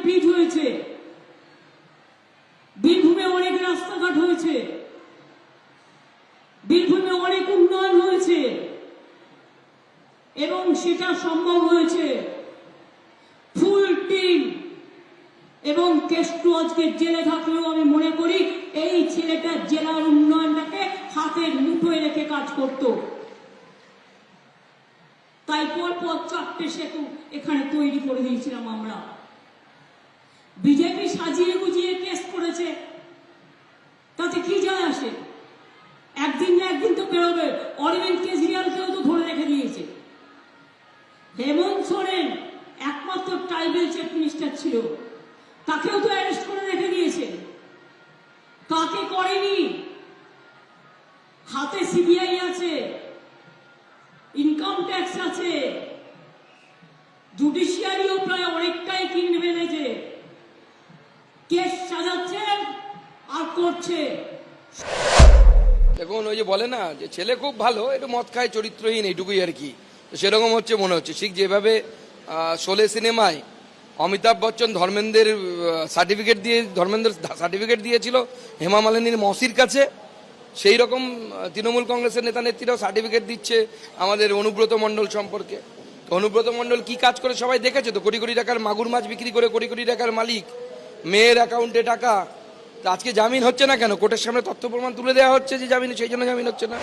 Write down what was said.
Bridge হয়েছে, বীরভূমে অনেক রাস্তাঘাট হয়েছে, বীরভূমে অনেক উন্নয়ন হয়েছে এবং সেটা সম্ভব হয়েছে ফুল টিম। এবং কেষ্টু আজকে জেলে থাকলেও আমি মনে করি এই ছেলেটা জেলার উন্নয়নটাকে হাতের মুঠোয় রেখে কাজ করত। তাই পরপর 4টে সেতু এখানে তৈরি করে দিয়েছিলাম আমরা। বিজেপি সাজিয়ে গুজিয়ে কেস করেছে, তাতে কি যায় আসে? একদিন না একদিন তো বেরোবে। অরবিন্দ কেজরিওয়ালকেও তো ধরে রেখে দিয়েছে। হেমন্ত সোরেন একমাত্র ট্রাইবেল চিফ মিনিস্টার ছিল, তাকেও তো অ্যারেস্ট করে রেখে দিয়েছে। কাকে করেনি? হাতে সিবিআই আছে, ইনকাম ট্যাক্স আছে, জুডিশিয়ারিও প্রায় অনেকটাই কিনে ফেলেছে। কেস সাজাচ্ছে আর করছে। দেখুন, ওই যে বলে না যে ছেলে খুব ভালো, একটু মদ খায়, চরিত্রহীন, এইটুকুই আর কি। তো সেরকম হচ্ছে মনে হচ্ছে। ঠিক যেভাবে শোলে সিনেমায় অমিতাভ বচ্চন ধর্মেন্দ্রের সার্টিফিকেট দিয়েছিল হেমা মালিনীর মসির কাছে, সেই রকম তৃণমূল কংগ্রেসের নেতা নেত্রীরাও সার্টিফিকেট দিচ্ছে আমাদের অনুব্রত মণ্ডল সম্পর্কে। তো অনুব্রত মণ্ডল কি কাজ করে সবাই দেখেছে তো। কোটি কোটি টাকার মাগুর মাছ বিক্রি করে কোটি কোটি টাকার মালিক, মেয়ের অ্যাকাউন্টে টাকা। আজকে জামিন হচ্ছে না কেন? কোর্টের সামনে তথ্য প্রমাণ তুলে দেওয়া হচ্ছে যে জামিন, সেই জন্য জামিন হচ্ছে না।